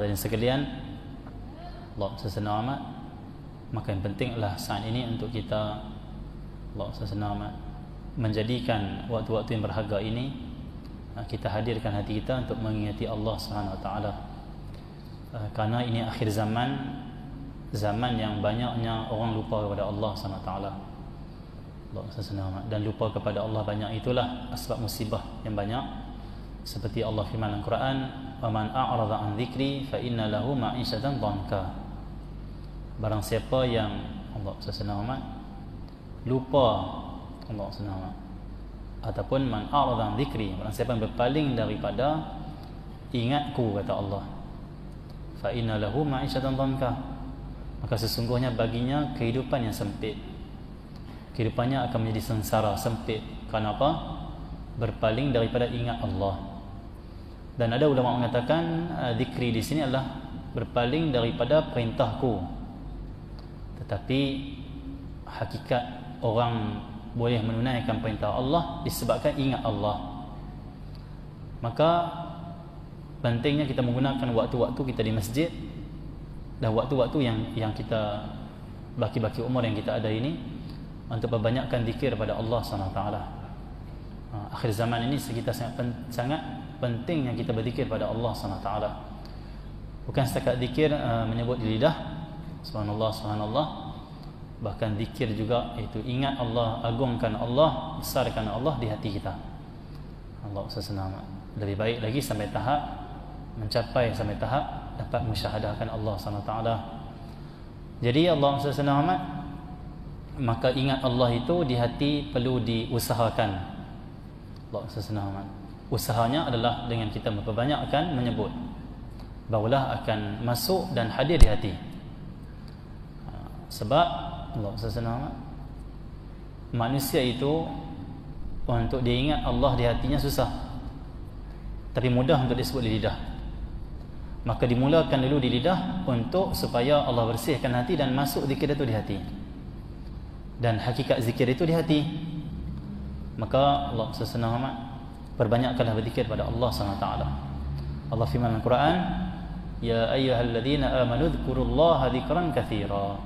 Hadirin sekalian, Allah sesenang amat, maka yang penting adalah saat ini untuk kita, Allah sesenang amat, menjadikan waktu-waktu yang berharga ini kita hadirkan hati kita untuk mengingati Allah Subhanahu Wa Taala. Karena ini akhir zaman, zaman yang banyaknya orang lupa kepada Allah Subhanahu Wa Taala. Allah sesenang amat, dan lupa kepada Allah banyak itulah asbab musibah yang banyak. Seperti Allah firman dalam Quran, "Waman a'rada an dzikri fa inna lahu ma'isyatan dhanka." Barang siapa yang Allah sesenang amat lupa Allah sesenang amat, ataupun man a'rada an dzikri, barang siapa yang berpaling daripada ingatku, kata Allah, fa inna lahu ma'isyatan dhanka, maka sesungguhnya baginya kehidupan yang sempit. Kehidupannya akan menjadi sengsara, sempit. Kenapa? Berpaling daripada ingat Allah. Dan ada ulama mengatakan zikri di sini adalah berpaling daripada perintahku. Tetapi hakikat orang boleh menunaikan perintah Allah disebabkan ingat Allah. Maka pentingnya kita menggunakan waktu-waktu kita di masjid dan waktu-waktu yang kita baki-baki umur yang kita ada ini untuk perbanyakkan zikir pada Allah SWT. Akhir zaman ini kita sangat penting yang kita berzikir pada Allah SWT. Bukan setakat zikir menyebut di lidah subhanallah subhanallah, bahkan zikir juga iaitu ingat Allah, agungkan Allah, besarkan Allah di hati kita. Allah sesenang lebih baik lagi mencapai sampai tahap dapat musyahadahkan Allah SWT. Jadi Allah sesenang amat, maka ingat Allah itu di hati perlu diusahakan. Allah sesenang amat, usahanya adalah dengan kita memperbanyakkan menyebut, barulah akan masuk dan hadir di hati. Sebab Allah sesenang amat, manusia itu untuk dia ingat Allah di hatinya susah, tapi mudah untuk disebut di lidah. Maka dimulakan dulu di lidah untuk supaya Allah bersihkan hati dan masuk zikir itu di hati. Dan hakikat zikir itu di hati. Maka Allah sesenang amat, perbanyakkanlah berzikir pada Allah SWT. Allah firman dalam Quran, "Ya ayyuhalladzina amanu dzkurullaha dzikran katsira."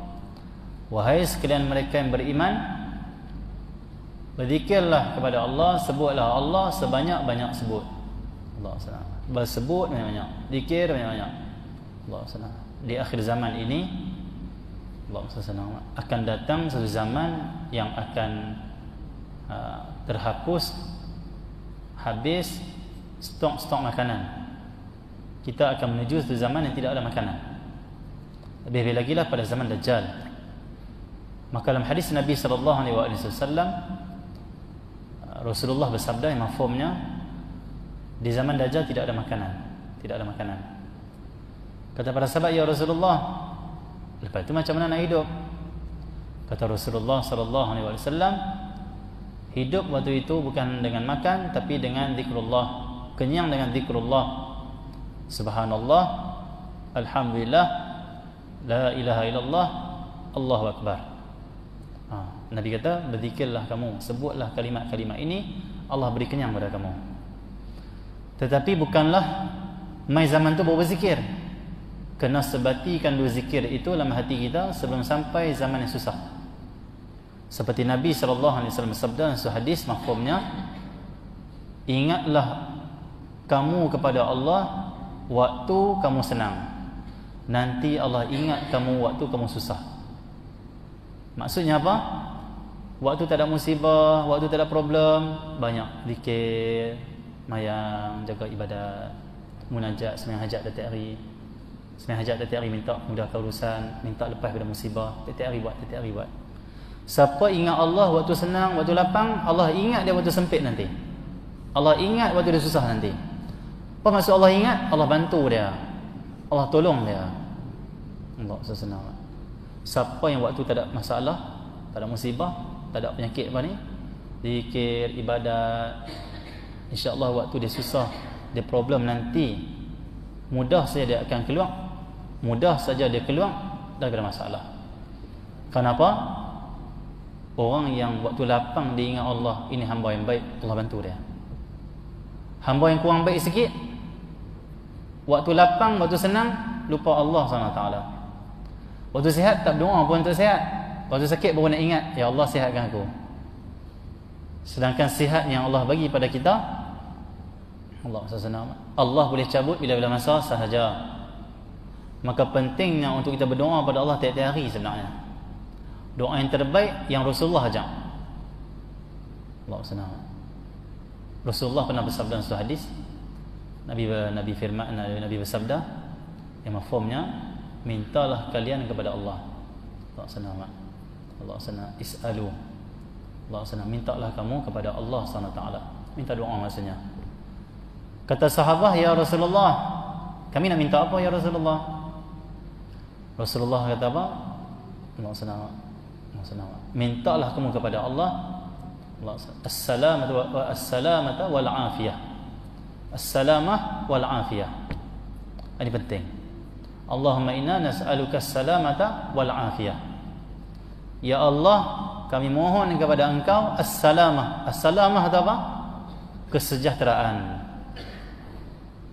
Wahai sekalian mereka yang beriman, berzikirlah kepada Allah, sebutlah Allah sebanyak-banyak sebut. Allah SWT bersebut banyak-banyak, zikir banyak-banyak. Allah SWT di akhir zaman ini, Allah SWT akan datang satu zaman yang akan terhapus, habis stok makanan. Kita akan menuju satu zaman yang tidak ada makanan. Lebih lagi lah pada zaman Dajjal. Maka dalam hadis Nabi SAW, Rasulullah bersabda yang mafhumnya, di zaman Dajjal tidak ada makanan. Tidak ada makanan. Kata para sahabat, "Ya Rasulullah, lepas itu macam mana nak hidup?" Kata Rasulullah SAW, hidup waktu itu bukan dengan makan, tapi dengan zikrullah, kenyang dengan zikrullah. Subhanallah, alhamdulillah, la ilaha illallah, Allahu akbar. Nabi kata, berzikirlah kamu, sebutlah kalimat-kalimat ini, Allah beri kenyang pada kamu. Tetapi bukanlah mai zaman tu baru berzikir. Kena sebatikan dulu zikir itu dalam hati kita sebelum sampai zaman yang susah. Seperti Nabi SAW bersabda dalam hadis mafhumnya, ingatlah kamu kepada Allah waktu kamu senang, nanti Allah ingat kamu waktu kamu susah. Maksudnya apa? Waktu tak ada musibah, waktu tak ada problem, banyak zikir, mayang, jaga ibadat, munajat, sembahyang hajat setiap hari. Sembahyang hajat setiap hari, minta mudahkan urusan, minta lepas daripada musibah, setiap hari buat. Siapa ingat Allah waktu senang, waktu lapang, Allah ingat dia waktu sempit nanti. Allah ingat waktu dia susah nanti. Apa maksud Allah ingat? Allah bantu dia, Allah tolong dia. Allah sesenang. Siapa yang waktu tak ada masalah, tak ada musibah, tak ada penyakit apa ni, zikir, ibadat, insya-Allah waktu dia susah, dia problem nanti, mudah saja dia akan keluar, mudah saja dia keluar daripada masalah. Kenapa? Orang yang waktu lapang dia ingat Allah, ini hamba yang baik, Allah bantu dia. Hamba yang kurang baik sikit, Waktu lapang, waktu senang, lupa Allah SWT. Waktu sihat tak berdoa pun untuk sihat. Waktu sakit baru nak ingat, ya Allah sihatkan aku. Sedangkan sihat yang Allah bagi pada kita, Allah boleh cabut bila-bila masa sahaja. Maka pentingnya untuk kita berdoa pada Allah tiap-tiap hari sebenarnya. Doa yang terbaik yang Rasulullah ajar. Rasulullah pernah bersabda dalam satu hadis, Nabi firman, Nabi bersabda yang mafhumnya, mintalah kalian kepada Allah. Allah is'alu. Allah mintalah kamu kepada Allah SWT. Minta doa maksudnya. Kata sahabat, ya Rasulullah, kami nak minta apa ya Rasulullah? Rasulullah kata apa? Mintalah kamu kepada Allah as-salamata wal afiyah. As-salamah wal afiyah. Ini penting. Allahumma inna nas'aluka as-salamata wal afiyah. Ya Allah, kami mohon kepada Engkau as-salamah. As-salamah itu apa? Kesejahteraan.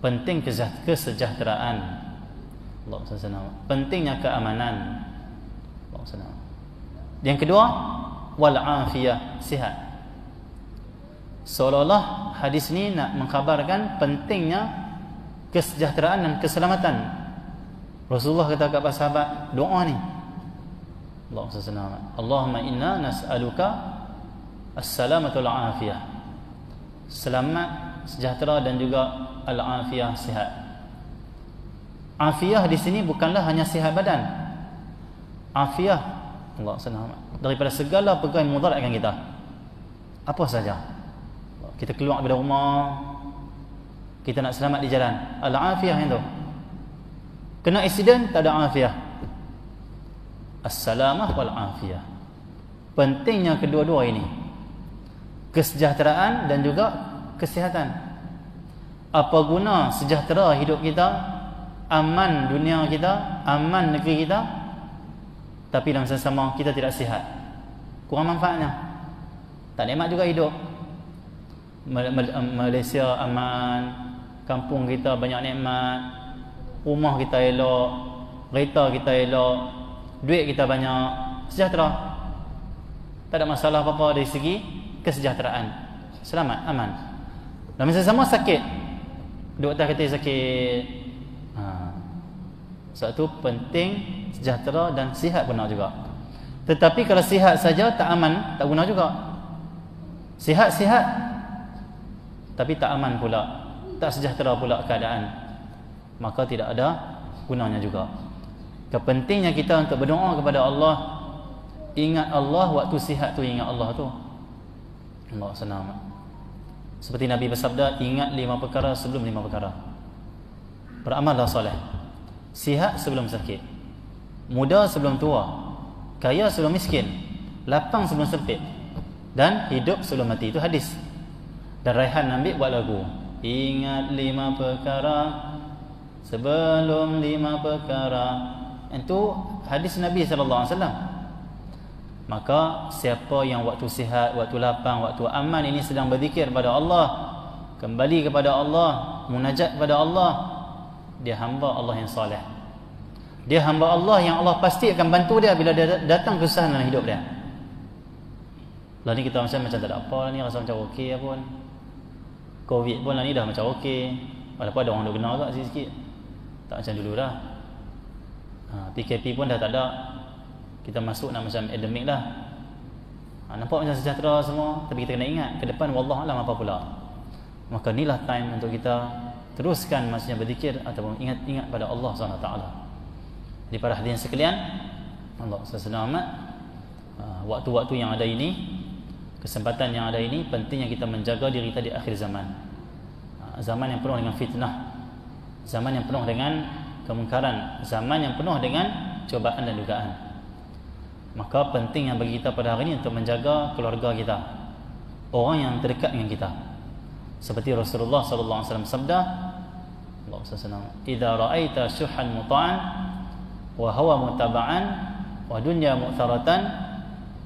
Penting kesejahteraan. Pentingnya keamanan. Yang kedua, wal afiyah, sihat. Seolah-olah hadis ni nak mengkhabarkan pentingnya kesejahteraan dan keselamatan. Rasulullah kata kepada sahabat, doa ni, Allahumma inna nas'aluka as-salamata wal afiyah. Selamat, sejahtera dan juga al-afiyah, sihat. Afiyah di sini bukanlah hanya sihat badan. Afiyah daripada segala perkara yang mudaratkan kita. Apa saja. Kita keluar daripada rumah, kita nak selamat di jalan, al-afiyah itu. Kena accident, tak ada afiyah. As-salamah wal afiyah. Pentingnya kedua-dua ini, kesejahteraan dan juga kesihatan. Apa guna sejahtera hidup kita, aman dunia kita, aman negeri kita, tapi dalam masa sama kita tidak sihat? Kurang manfaatnya. Tak nikmat juga hidup. Malaysia aman, kampung kita banyak nikmat, rumah kita elok, kereta kita elok, duit kita banyak, sejahtera. Tak ada masalah apa-apa dari segi kesejahteraan. Selamat, aman. Dalam masa sama sakit, doktor kata sakit. Sebab tu penting sejahtera dan sihat benar juga. Tetapi kalau sihat saja tak aman, tak guna juga. Sihat-sihat tapi tak aman pula, tak sejahtera pula keadaan, maka tidak ada gunanya juga. Kepentingnya kita untuk berdoa kepada Allah. Ingat Allah waktu sihat tu, ingat Allah tu. Allah senang. Seperti Nabi bersabda, ingat 5 perkara sebelum 5 perkara. Beramallah soleh. Sihat sebelum sakit, muda sebelum tua, kaya sebelum miskin, lapang sebelum sempit, dan hidup sebelum mati. Itu hadis. Dan Raihan ambil buat lagu. Ingat 5 perkara sebelum 5 perkara. Itu hadis Nabi SAW. Maka siapa yang waktu sihat, waktu lapang, waktu aman ini sedang berzikir kepada Allah, kembali kepada Allah, munajat kepada Allah, dia hamba Allah yang soleh. Dia hamba Allah yang Allah pasti akan bantu dia bila dia datang kesusahan dalam hidup dia. Lah ni kita macam tak ada apa lah ni, rasa macam okey pun. Covid pun lah ni dah macam okey. Walaupun ada orang duk kena agak sikit-sikit. Tak macam dulu dah. PKP pun dah tak ada. Kita masuk nak macam endemik dah. Nampak macam sejahtera semua, tapi kita kena ingat ke depan wallahualam apa pula. Maka inilah time untuk kita teruskan maksudnya berzikir ataupun ingat pada Allah SWT. Jadi para hadirin sekalian, Allah SWT, waktu-waktu yang ada ini, kesempatan yang ada ini, pentingnya kita menjaga diri kita di akhir zaman. Zaman yang penuh dengan fitnah, zaman yang penuh dengan kemungkaran, zaman yang penuh dengan cobaan dan dugaan. Maka pentingnya bagi kita pada hari ini untuk menjaga keluarga kita, orang yang terdekat dengan kita. Seperti Rasulullah SAW sabda, "Idza ra'aita syuhan muta'an wa hawa mutaba'an wa dunya mu'tharatan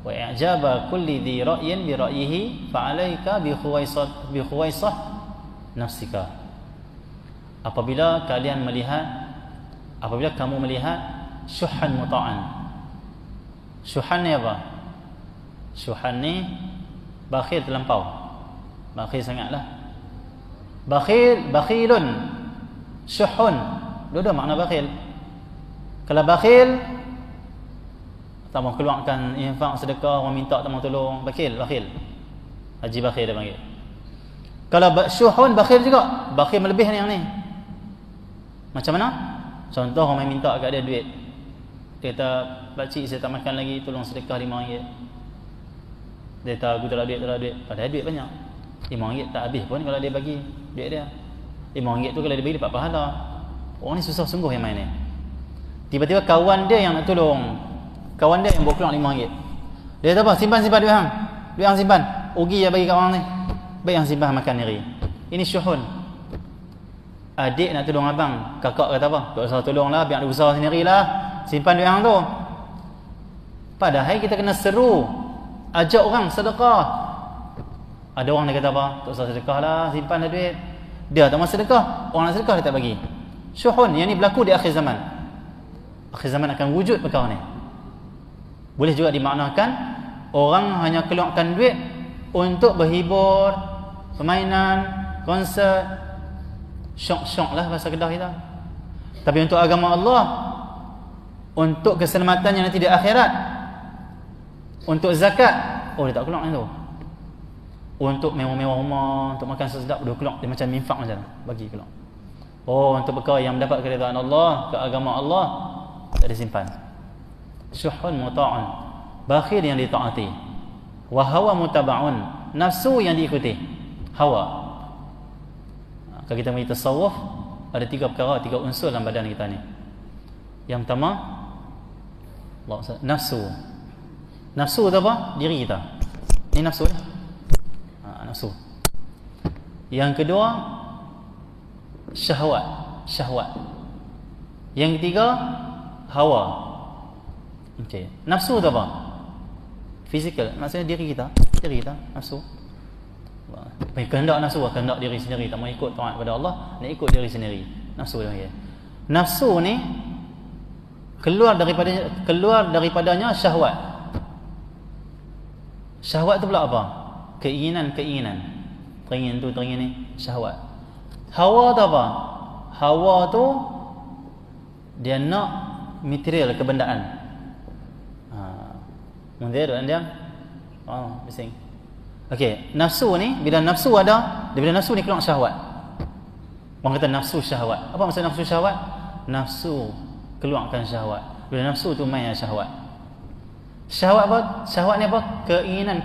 wa i'jaba kulli dhi ra'yin bi ra'yihi fa'alaika bi khuwaisah nafsika." Apabila kamu melihat syuhan muta'an. Syuhan ni apa? Syuhan ni bakhil terlampau. Bakhil sangatlah. Bakhilun. Syuhun. Dua-dua makna bakhil. Kalau bakhil, tak mau keluarkan infak sedekah, orang minta tak mau tolong, bakhil. Haji bakhil dia panggil. Kalau syuhun, bakhil juga. Bakhil melebih ni yang ni. Macam mana? Contoh orang minta kat dia duit. Dia kata, pakcik saya tak makan lagi, tolong sedekah RM5. Dia kata, aku tak ada duit. Padahal duit banyak. RM5 tak habis pun kalau dia bagi duit dia. RM5 tu kalau dia bagi dapat pahala. Orang ni susah sungguh yang main ni. Tiba-tiba kawan dia yang nak tolong, kawan dia yang bawa keluar RM5. Dia kata apa? Simpan duit hang. Duit hang simpan. Rugi yang bagi kat orang ni. Baik yang simpan makan sendiri. Ini syuhun. Adik nak tolong abang, kakak kata apa? Tak usah tolonglah, biar dia usaha sendirilah. Simpan duit hang tu. Padahal kita kena seru, ajak orang sedekah. Ada orang dia kata apa? Tak usah sedekah lah, simpanlah duit. Dia tak mahu sedekah, orang nak sedekah dia tak bagi. Syuhun, yang ni berlaku di akhir zaman. Akhir zaman akan wujud perkara ni. Boleh juga dimaknakan orang hanya keluarkan duit untuk berhibur, permainan, konsert, syok-syok lah bahasa Kedah kita. Tapi untuk agama Allah, untuk keselamatan yang nanti di akhirat, untuk zakat, oh dia tak keluar tu. Untuk mewah-mewah rumah, untuk makan sedap, dia keluar. Dia macam infak macam bagi keluar. Oh, untuk perkara yang mendapat keridaan Allah, ke agama Allah, tak disimpan. Syuhun muta'un, bakhil yang ditaati. Wa hawa mutaba'un, nafsu yang diikuti. Hawa. Kalau kita mengikuti tasawuf, ada 3 perkara, 3 unsur dalam badan kita ni. Yang pertama, nafsu. Nafsu tu apa? Diri kita. Ini nafsu dah. Nafsu. Yang kedua, syahwat. Yang ketiga, hawa. Okey. Nafsu tu apa? Fizikal, maksudnya diri kita, nafsu. Kehendak nafsu, kehendak diri sendiri, tak mau ikut taat kepada Allah, nak ikut diri sendiri. Nafsu dia panggil. Nafsu ni keluar daripadanya syahwat. Syahwat tu pula apa? Keinginan. Teringin tu, teringin ni, syahwat. Hawa tu apa? Hawa tu dia nak material, kebendaan. Mundir dan dia bising. Okey, nafsu ni, bila nafsu ada, bila nafsu ni keluar syahwat. Orang kata nafsu syahwat. Apa maksud nafsu syahwat? Nafsu keluarkan syahwat. Bila nafsu tu main syahwat. Syahwat apa? Syahwat ni apa? Keinginan.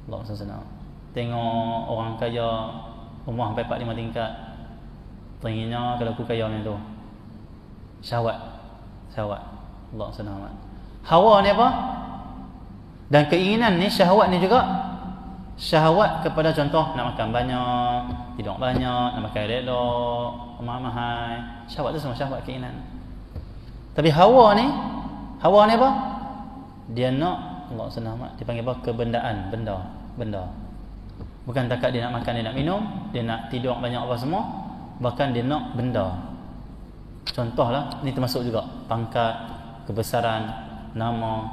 Allah SWT. Tengok orang kaya, rumah sampai 4-5 tingkat. Teringinnya kalau aku kaya macam tu. Syahwat. Allah SWT. Hawa ni apa? Dan keinginan ni, syahwat ni juga syahwat kepada contoh nak makan banyak, tidur banyak, nak makan elok, mahal-mahal. Syahwat tu semua syahwat, keinginan. Tapi hawa ni apa? Dia nak, Allah SWT, dia panggil apa? Kebendaan, benda. Bukan takat dia nak makan, dia nak minum, dia nak tidur banyak apa semua, bahkan dia nak benda. Contohlah, ni termasuk juga pangkat, kebesaran, nama,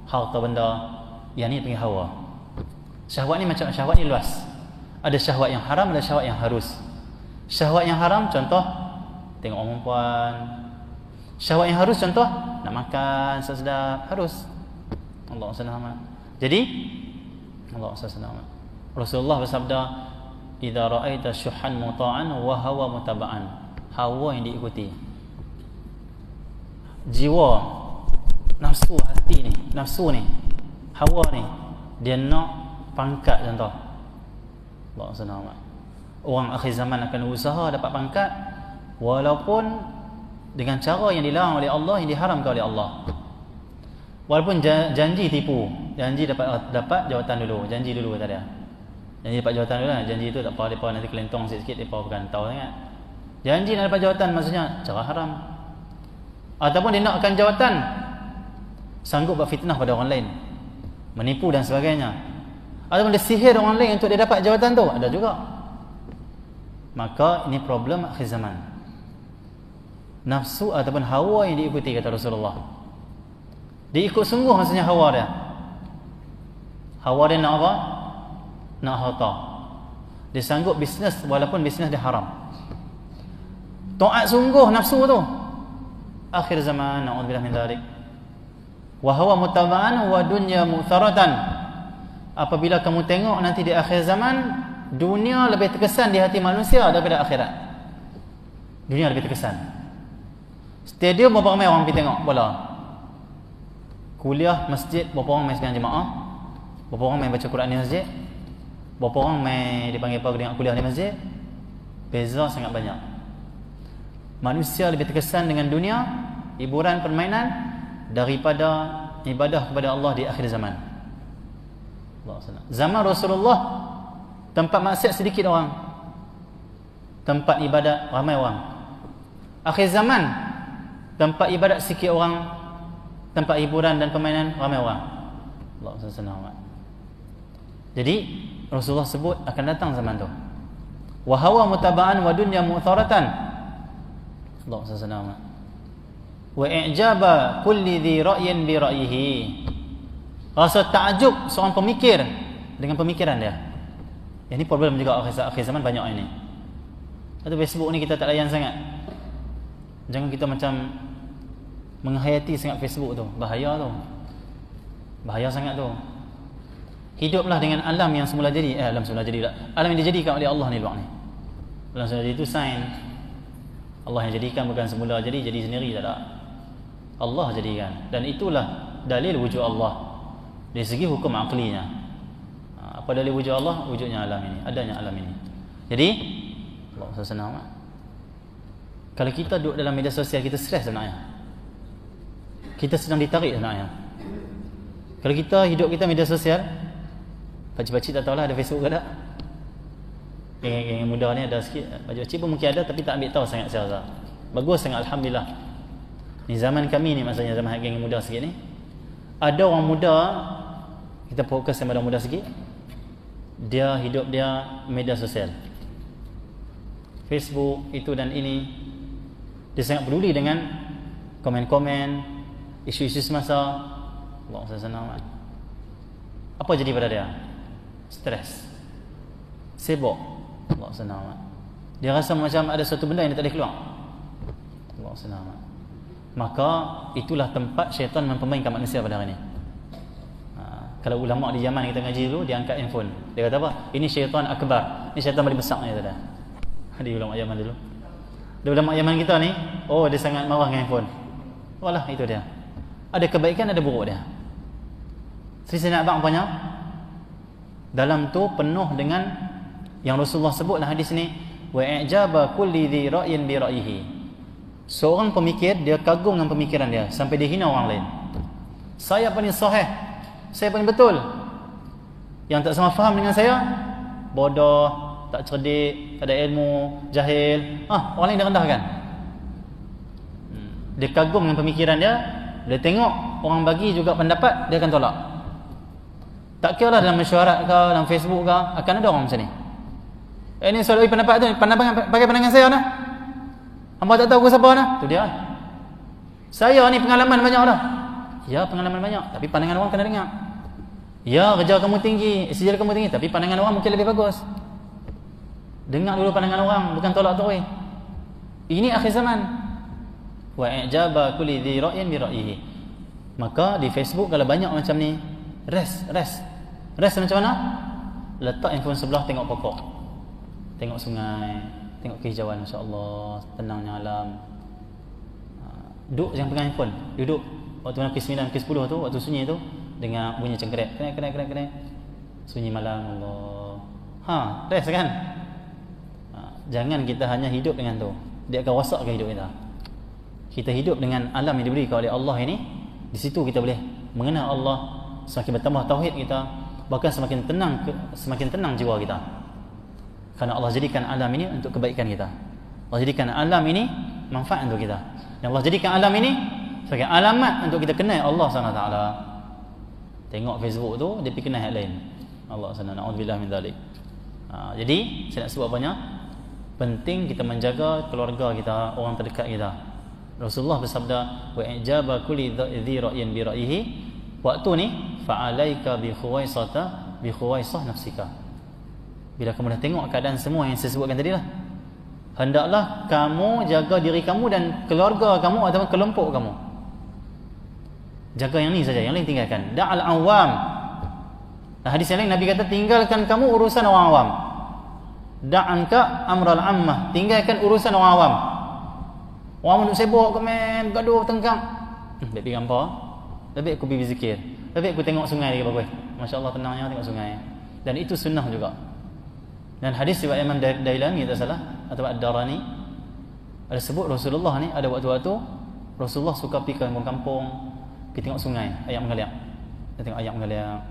harta benda. Yang ni panggil hawa. Syahwat ni macam, syahwat ni luas. Ada syahwat yang haram, ada syahwat yang harus. Syahwat yang haram contoh tengok orang perempuan. Syahwat yang harus contoh nak makan sedap, harus. Allah SWT. Jadi Allah SWT, Rasulullah bersabda, idza ra'aita syuhan muta'an wa hawa mutaba'an. Hawa yang diikuti. Jiwa, nafsu, hati ni, nafsu ni, hawa ni, dia nak pangkat contoh. Allah SWT. Orang akhir zaman akan usaha dapat pangkat walaupun dengan cara yang dilarang oleh Allah, yang diharamkan oleh Allah. Walaupun janji tipu, janji dapat jawatan dulu, janji dulu kata dia. Janji dapat jawatan dulu lah. Janji tu tak apa, depa nanti kelentong sikit-sikit, depa bukan tahu sangat. Janji nak dapat jawatan maksudnya cara haram. Ataupun dia nakkan jawatan, sanggup buat fitnah pada orang lain, menipu dan sebagainya. Ataupun dia sihir orang lain untuk dia dapat jawatan tu, ada juga. Maka ini problem akhir zaman. Nafsu ataupun hawa yang diikuti, kata Rasulullah. Diikut sungguh maksudnya hawa dia. Hawa dia nak apa? Nak harta. Dia sanggup bisnes walaupun bisnes dia haram. Taat sungguh nafsu tu. Akhir zaman, na'udzubillah min dzalik. Wa hawa mutaba'an wa dunya mu'tharatan. Apabila kamu tengok nanti di akhir zaman, dunia lebih terkesan di hati manusia daripada akhirat. Dunia lebih terkesan. Stadium berapa ramai orang pergi tengok bola. Kuliah masjid berapa orang main sembahyang jemaah? Berapa orang main baca Quran di masjid? Berapa orang main dipanggil pagi dengan kuliah di masjid? Beza sangat banyak. Manusia lebih terkesan dengan dunia, hiburan, permainan daripada ibadah kepada Allah di akhir zaman. Zaman Rasulullah, tempat maksiat sedikit orang, tempat ibadat ramai orang. Akhir zaman, tempat ibadat sikit orang, tempat hiburan dan permainan ramai orang. Allah SWT. Jadi Rasulullah sebut akan datang zaman tu. Wa hawa mutaba'an wa dunya mu'tharatan. Allah SWT. Wa i'jaba kulli dhi ra'yin bi ra'yihi. Rasa takjub seorang pemikir dengan pemikiran dia. Ini problem juga akhir zaman banyak ini. Atau Facebook ni kita tak layan sangat. Jangan kita macam menghayati sangat Facebook tu. Bahaya tu. Bahaya sangat tu. Hiduplah dengan alam yang semula jadi. Alam semula jadi tak. Alam yang dijadikan oleh Allah ni luar ni. Alam semula jadi itu sains. Allah yang jadikan, bukan semula jadi sendiri tak ada. Allah jadikan. Dan itulah dalil wujud Allah dari segi hukum aklinya. Apa dalil wujud Allah? Wujudnya alam ini, adanya alam ini. Jadi Allah SWT, kalau kita duduk dalam media sosial, kita stres sebenarnya. Kita sedang ditarik sebenarnya. Kalau kita hidup kita media sosial, pakcik-pakcik tak tahulah ada Facebook ke tak. Geng-geng muda ni ada sikit. Pakcik-pakcik pun mungkin ada, tapi tak ambil tahu sangat saya rasa. Bagus sangat, Alhamdulillah. Ni zaman kami ni, maksudnya zaman geng muda sikit ni, ada orang muda, kita fokus sama orang muda sikit, dia hidup dia media sosial, Facebook itu dan ini. Dia sangat peduli dengan komen-komen, isu-isu semasa. Allah SWT. Apa jadi pada dia? Stres, sibuk. Allah SWT. Dia rasa macam ada satu benda yang dia tak boleh keluar. Allah SWT. Maka itulah tempat syaitan mempermainkan manusia pada hari ini. Kalau ulama di zaman kita ngaji dulu, dia angkat handphone. Dia kata apa? Ini syaitan akbar. Ini syaitan paling besar ni, kata dia. Ada ulama zaman dulu. Ada ulama zaman kita ni, oh dia sangat marah dengan handphone. Walah, itu dia. Ada kebaikan, ada buruk dia. Sri saya nak abang punya, dalam tu penuh dengan yang Rasulullah sebut dalam hadis ni, wa i'jaba kulli dhi ra'yin bi ra'yihi. Seorang pemikir, dia kagum dengan pemikiran dia sampai dia hina orang lain. Saya paling sahih, saya paling betul. Yang tak sama faham dengan saya, bodoh, tak cerdik, tak ada ilmu, jahil. Orang lain dia rendahkan. Dia kagum dengan pemikiran dia. Dia tengok orang bagi juga pendapat, dia akan tolak. Tak kira lah dalam mesyuarat ke, dalam Facebook ke, akan ada orang macam ni. Ini soal pendapat tu, pakai pandangan saya dah. Hamba tak tahu aku siapa dah. Tu dia. Saya ni pengalaman banyak dah. Ya, pengalaman banyak, tapi pandangan orang kena dengar. Ya, kerja kamu tinggi, SJL kamu tinggi, tapi pandangan orang mungkin lebih bagus. Dengar dulu pandangan orang, bukan tolak terus. Ini akhir zaman. Wa i'jaba kulli dhi ra'yin bi ra'yihi. Maka di Facebook kalau banyak macam ni, rest macam mana? Letak handphone sebelah, tengok pokok, tengok sungai, tengok kehijauan, masya-Allah, tenangnya alam. Duduk jangan pegang handphone. Duduk waktu nak ke-9, ke-10 tu, waktu sunyi tu, dengar bunyi cengkerak, kenek. Sunyi malam, Allah. Rest kan? Jangan kita hanya hidup dengan tu. Dia akan rosakkan hidup kita. Kita hidup dengan alam yang diberikan oleh Allah ini. Di situ kita boleh mengenal Allah, semakin bertambah tauhid kita, bahkan semakin tenang jiwa kita. Kerana Allah jadikan alam ini untuk kebaikan kita. Allah jadikan alam ini manfaat untuk kita. Dan Allah jadikan alam ini sebagai alamat untuk kita kenal Allah SWT. Tengok Facebook tu, dia pergi kenal yang lain. Allah SWT, na'udzubillah min dzalik. Jadi saya nak sebut apanya? Penting kita menjaga keluarga kita, orang terdekat kita. Rasulullah bersabda, wa ijaba kulli dhi ra'yin bi ra'yihi. Waktu ni fa'alaika bi khuwaisah nafsika. Bila kamu dah tengok keadaan semua yang saya sebutkan tadi lah, hendaklah kamu jaga diri kamu dan keluarga kamu atau kelompok kamu. Jaga yang ni saja, yang lain tinggalkan. Da'al awam. Hadis yang lain Nabi kata, tinggalkan kamu urusan orang awam. Da'anka amral ammah. Tinggalkan urusan orang awam. Orang duduk sibuk, komen, gaduh, tengkang. Lebih gampang. Lebih aku pergi berzikir. Lebih aku tengok sungai lagi bagus. Masya Allah tenangnya tengok sungai. Dan itu sunnah juga. Dan hadis riwayat Imam Dailami tak salah atau Ad-Darani ada sebut Rasulullah ni ada waktu-waktu Rasulullah suka pergi ke kampung, pergi tengok sungai, air mengalir. Dia tengok air mengalir.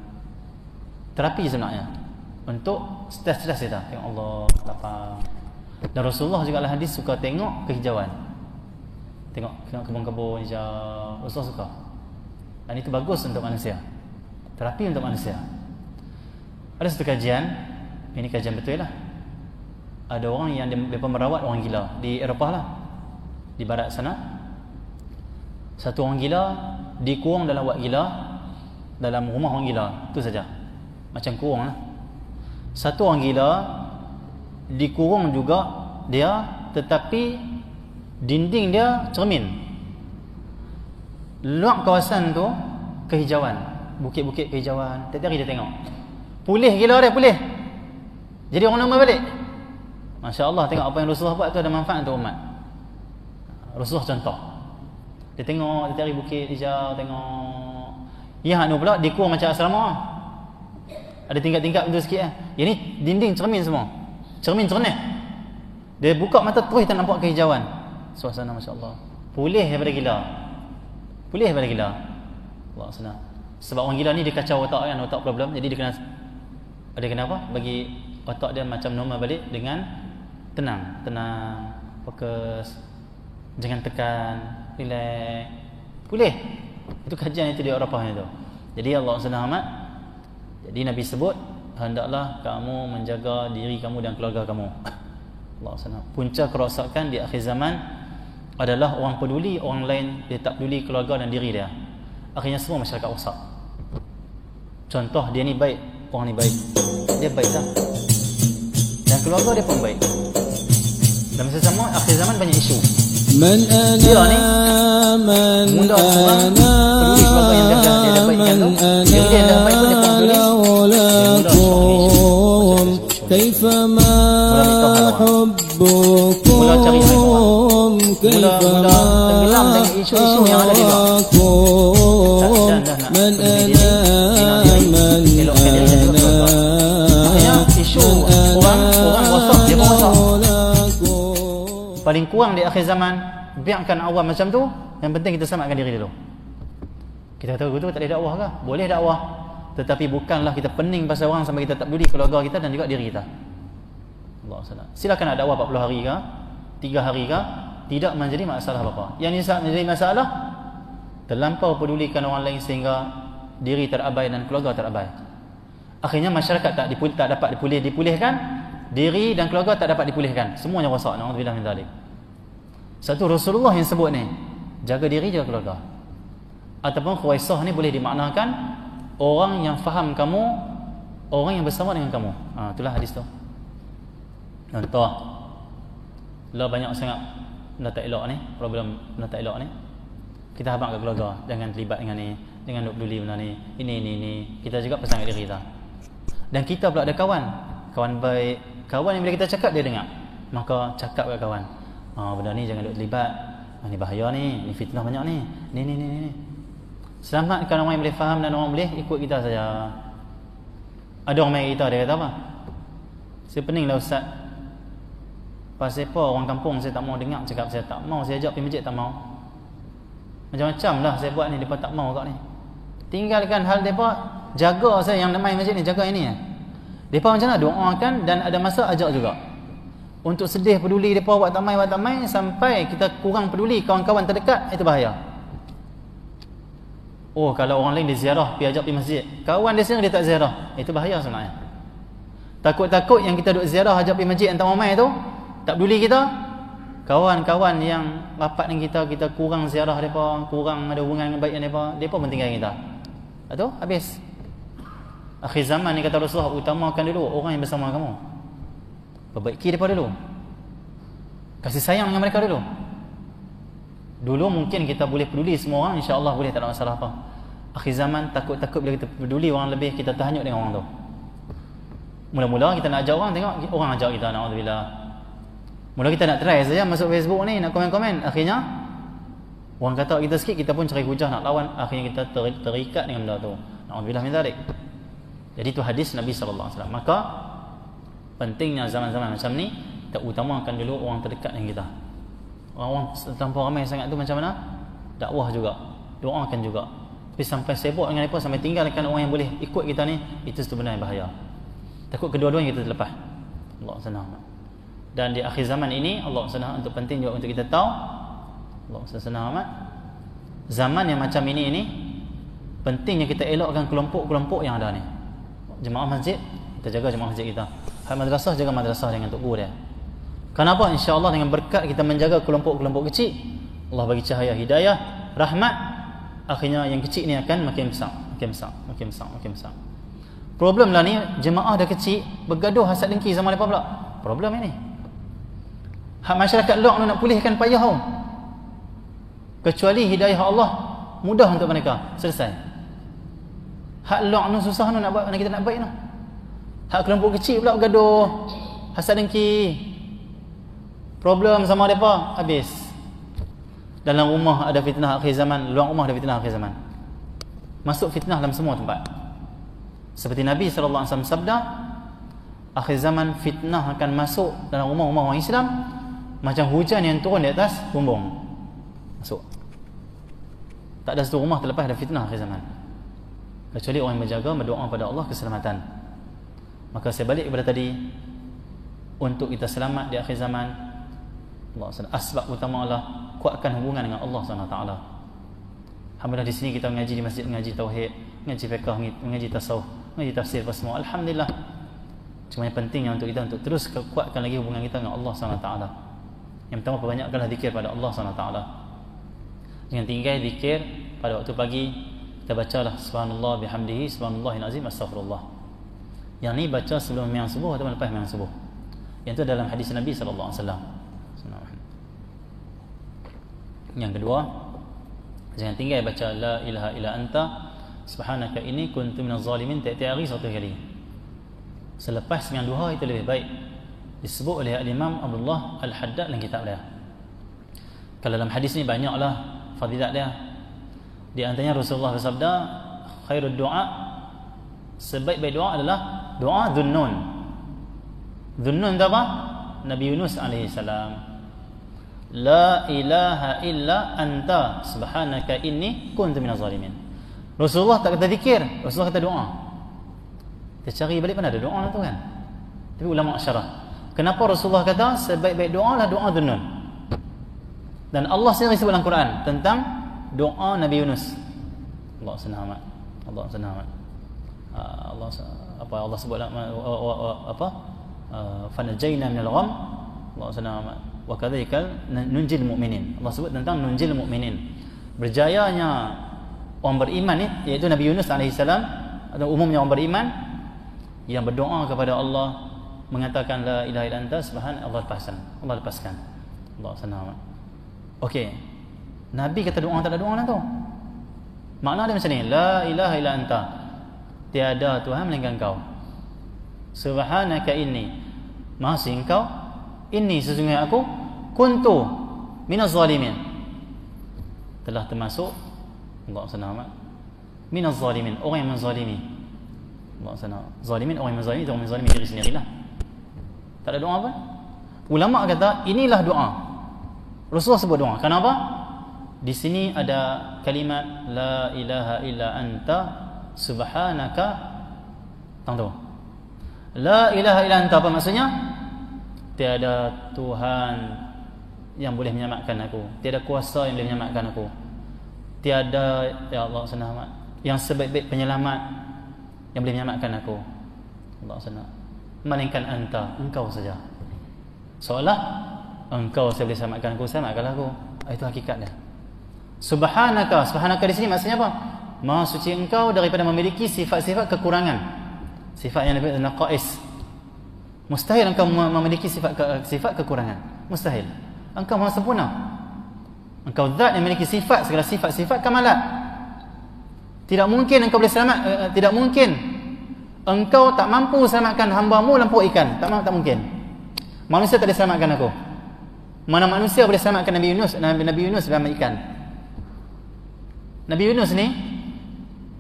Terapi sebenarnya untuk stres-stres kita. Tengok Allah lapang. Dan Rasulullah juga dalam hadis suka tengok kehijauan. Tengok kebun-kebun hijau. Rasulullah suka. Dan itu bagus untuk manusia. Terapi untuk manusia. Ada satu kajian, ini kajian betul lah. Ada orang yang mereka merawat orang gila di Eropah lah, di barat sana. Satu orang gila dikurung dalam wad gila, dalam rumah orang gila. Itu saja. Macam kurung lah. Satu orang gila dikurung juga dia, tetapi dinding dia cermin. Luar kawasan tu kehijauan, bukit-bukit kehijauan. Tiap hari dia tengok. Pulih gila dia, pulih. Jadi orang normal balik. Masya Allah, tengok apa yang Rasulullah buat tu ada manfaat untuk umat. Rasulullah contoh. Dia tengok tiap hari bukit hijau, tengok. Yang anu pula dikurung macam asrama. Ada tingkat-tingkat bentuk sikit lah. Yang ni dinding cermin semua. Cermin cernih. Dia buka mata terus tak nampak kehijauan. Suasana Masya Allah. Pulih daripada gila. Pulih daripada gila. Allah senang. Sebab orang gila ni dia kacau otak kan, otak problem. Jadi dia kena apa? Bagi otak dia macam normal balik dengan tenang, fokus. Jangan tekan, relax. Pulih. Itu kajian itu di Eropah itu. Jadi Allah senang amat. Jadi Nabi sebut, hendaklah kamu menjaga diri kamu dan keluarga kamu. Allah senang. Punca kerosakan di akhir zaman adalah orang peduli orang lain, dia tak peduli keluarga dan diri dia. Akhirnya semua masyarakat rosak. Contoh, dia ni baik, orang ni baik, dia baik tak? Dan keluarga dia pun baik. Dan masa sama akhir zaman banyak isu. Dia ni mudah orang peduli keluarga yang dah dia baik kan tu. Dia dah baik pun dia pun peduli. كيفما حبكم كيفما أراكم من أنا paling kurang di akhir zaman biarkan awam macam tu. Yang penting kita selamatkan diri dulu. Kita kata begitu tak boleh dakwah ke? Boleh dakwah, tetapi bukanlah kita pening pasal orang sampai kita tak peduli keluarga kita dan juga diri kita. Allah SWT. Silakan nak dakwah 40 hari ke 3 hari ke, tidak menjadi masalah apa-apa. Yang menjadi masalah terlampau pedulikan orang lain sehingga diri terabai dan keluarga terabai. Akhirnya masyarakat tak dapat dipulihkan, diri dan keluarga tak dapat dipulihkan, semuanya rosak. Na'udzubillah min dzalik. Satu Rasulullah yang sebut ni, jaga diri, jaga keluarga. Ataupun khuwaisah ni boleh dimaknakan orang yang faham kamu, orang yang bersama dengan kamu. Itulah hadis tu. Contoh, lah banyak sangat benda tak elok ni, problem benda tak elok ni. Kita habaq ke keluarga, jangan terlibat dengan ni, jangan duk peduli benda ni. Ini. Kita juga pesan kat diri kita. Dan kita pula ada kawan baik, kawan yang bila kita cakap dia dengar. Maka cakap kat kawan, benda ni jangan duk terlibat. Ni bahaya ni fitnah banyak ni. Ni. Selamatkan orang yang boleh faham dan orang boleh ikut kita saja. Ada orang main kita, dia kata apa? Saya peninglah ustaz. Pasal apa orang kampung saya tak mau dengar cakap saya, tak mau saya ajak pergi masjid, tak mau. Macam-macam lah saya buat ni, mereka tak mau kat ni. Tinggalkan hal mereka, jaga saya yang main masjid ni, jaga ini. Mereka macam mana? Doakan dan ada masa ajak juga. Untuk sedih peduli mereka buat tak main sampai kita kurang peduli kawan-kawan terdekat, itu bahaya. Kalau orang lain dia ziarah, pergi ajak pergi masjid, kawan dia sendiri dia tak ziarah, itu bahaya sebenarnya. Takut-takut yang kita duk ziarah ajak pergi masjid yang tak mau main tu, Tak peduli kita, kawan-kawan yang rapat dengan kita, kita kurang ziarah mereka, kurang ada hubungan yang baik dengan mereka pun tinggal kita. Atau habis. Akhir zaman ni kata Rasulullah, utamakan dulu orang yang bersama kamu. Perbaiki mereka dulu. Kasih sayang dengan mereka dulu. Dulu mungkin kita boleh peduli semua orang, insya-Allah boleh, tak ada masalah apa. Akhir zaman takut-takut bila kita peduli orang lebih, kita tahanyut dengan orang tu. Mula-mula kita nak ajak orang, tengok orang ajak kita, na'udzubillah. Mula kita nak try saja masuk Facebook ni, nak komen-komen, akhirnya orang kata kita sikit, kita pun cari hujah nak lawan, akhirnya kita terikat dengan benda tu. Na'udzubillah min dzalik. Jadi itu hadis Nabi sallallahu alaihi wasallam. Maka pentingnya zaman-zaman macam ni kita utamakan dulu orang terdekat dengan kita. Orang terlampau ramai sangat tu macam mana? Dakwah juga, doakan juga. Tapi sampai sibuk dengan mereka, sampai tinggalkan orang yang boleh ikut kita ni, itu sebenarnya bahaya. Takut kedua-duanya kita terlepas. Allah senang. Dan di akhir zaman ini Allah senang untuk penting juga untuk kita tahu, Allah senang amat, zaman yang macam ini pentingnya kita elokkan kelompok-kelompok yang ada ni. Jemaah masjid, kita jaga jemaah masjid kita. Hak madrasah, jaga madrasah dengan tok guru dia. Kenapa? InsyaAllah dengan berkat kita menjaga kelompok-kelompok kecil, Allah bagi cahaya hidayah, rahmat. Akhirnya yang kecil ni akan makin besar, makin besar, makin besar, makin besar. Problem lah ni, jemaah dah kecil, bergaduh hasad dengki sama mereka pula. Problem ini. Hak masyarakat luar nak pulihkan payah tau. Kecuali hidayah Allah mudah untuk mereka, selesai. Hak luar ni susah nak buat, mana kita nak baik tu. Hak kelompok kecil pula bergaduh, hasad dengki, problem sama mereka, habis. Dalam rumah ada fitnah akhir zaman, luar rumah ada fitnah akhir zaman. Masuk fitnah dalam semua tempat. Seperti Nabi SAW sabda, akhir zaman fitnah akan masuk dalam rumah-rumah orang Islam macam hujan yang turun di atas bumbung. Masuk. Tak ada satu rumah terlepas ada fitnah akhir zaman, kecuali orang yang menjaga, berdoa pada Allah keselamatan. Maka saya balik kepada tadi, untuk kita selamat di akhir zaman, Allah SWT, asbab utama adalah kuatkan hubungan dengan Allah SWT. Alhamdulillah di sini kita mengaji di masjid, mengaji tauhid, mengaji fiqh, mengaji tasawuf, mengaji tafsir apa semua. Alhamdulillah. Cuma yang pentingnya untuk kita untuk terus kuatkan lagi hubungan kita dengan Allah SWT. Yang pertama, perbanyakkanlah zikir pada Allah SWT. Jangan tinggal zikir pada waktu pagi. Kita bacalah subhanallah bihamdihi, subhanallahil azim, astaghfirullah. Yang ni baca sebelum sembahyang subuh atau lepas sembahyang subuh. Yang itu dalam hadis Nabi sallallahu alaihi wasallam. Yang kedua, jangan tinggal baca la ilaha illa anta subhanaka inni kuntu minaz zalimin tiap-tiap hari 100 kali. Selepas sembahyang duha itu lebih baik. Disebut oleh Imam Abdullah Al-Haddad dalam kitab dia. Kalau dalam hadis ni banyaklah fadilat dia. Di antaranya Rasulullah bersabda, khairud du'a, sebaik-baik doa adalah doa Dhunnun. Dhunnun itu apa? Nabi Yunus alaihi salam. La ilaha illa anta subhanaka inni kuntu minaz zalimin. Rasulullah tak kata zikir, Rasulullah kata doa. Kita cari balik mana ada doa tu kan. Tapi ulama syarah, kenapa Rasulullah kata sebaik-baik doa adalah doa Dhunnun? Dan Allah sendiri sebut dalam Quran tentang doa Nabi Yunus. Allah senang amat. Allah senang amat. Allah sebut apa? Fanajayna minal gham. Allah senang amat. Wa kadzalika nunjil mu'minin. Allah sebut tentang nunjil mu'minin. Berjayanya orang beriman ni, iaitu Nabi Yunus alaihissalam, atau umumnya orang beriman yang berdoa kepada Allah, mengatakan la ilaha illa anta subhan, Allah lepaskan. Allah senang amat. Okey. Nabi kata doa, tak ada doa lah tu. Makna dia macam ni, la ilaha illa anta, tiada Tuhan melainkan Engkau. Subhanaka inni, maha suci Engkau, inni sesungguhnya aku, kuntu minaz zalimin, telah termasuk, Allah senang amat, minaz zalimin, orang yang menzalimi. Allah senang, zalimin, orang yang menzalimi, orang yang menzalimi diri sendirilah. Tak ada doa apa? Ulama kata inilah doa. Rasulullah sebut doa. Kenapa? Di sini ada kalimat la ilaha illa anta subhanaka. Tahu? La ilaha illa anta apa maksudnya? Tiada Tuhan yang boleh menyelamatkan aku, tiada kuasa yang boleh menyelamatkan aku, tiada, ya Allah senang amat, yang sebaik-baik penyelamat yang boleh menyelamatkan aku, Allah senang, melainkan anta, Engkau saja. Seolah engkau saya boleh selamatkan aku, selamatkanlah aku. Itu hakikat dia. Subhanaka, subhanaka di sini maksudnya apa? Maha suci engkau daripada memiliki sifat-sifat kekurangan, sifat yang lebih naqais. Mustahil engkau memiliki sifat kekurangan. Mustahil. Engkau maha sempurna. Engkau zat yang memiliki sifat, segala sifat-sifat kamalat. Tidak mungkin engkau boleh selamat, tidak mungkin engkau tak mampu selamatkan hamba-Mu lampau ikan. Tak mungkin. Manusia tak boleh selamatkan aku. Mana manusia boleh selamatkan Nabi Yunus, Nabi Yunus dalam ikan. Nabi Yunus ni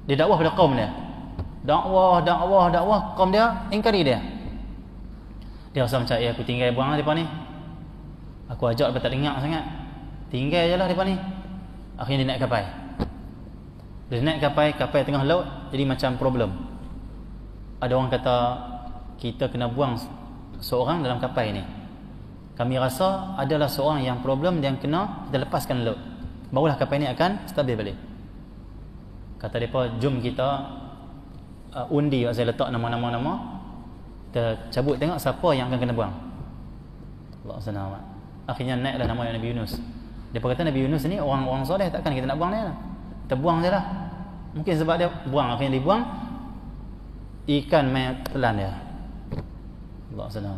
dia dakwah pada kaum dia. Dakwah kaum dia ingkari dia. Dia rasa macam aku tinggal buang lah depa ni. Aku ajak depa tak dengar sangat. Tinggal jelah depa ni. Akhirnya dia naik kapal. Dia naik kapal tengah laut jadi macam problem. Ada orang kata kita kena buang seorang dalam kapal ni. Kami rasa adalah seorang yang problem yang kena kita lepaskan laut. Barulah kapal ni akan stabil balik. Kata depa, jom kita undi, saya letak nama. Kita cabut tengok siapa yang akan kena buang. Allah SWT. Akhirnya naiklah nama Nabi Yunus. Depa kata Nabi Yunus ni orang soleh, takkan kita nak buang dia lah. Kita buang je lah. Mungkin sebab dia buang, akhirnya dibuang, ikan main telan dia. Allah SWT.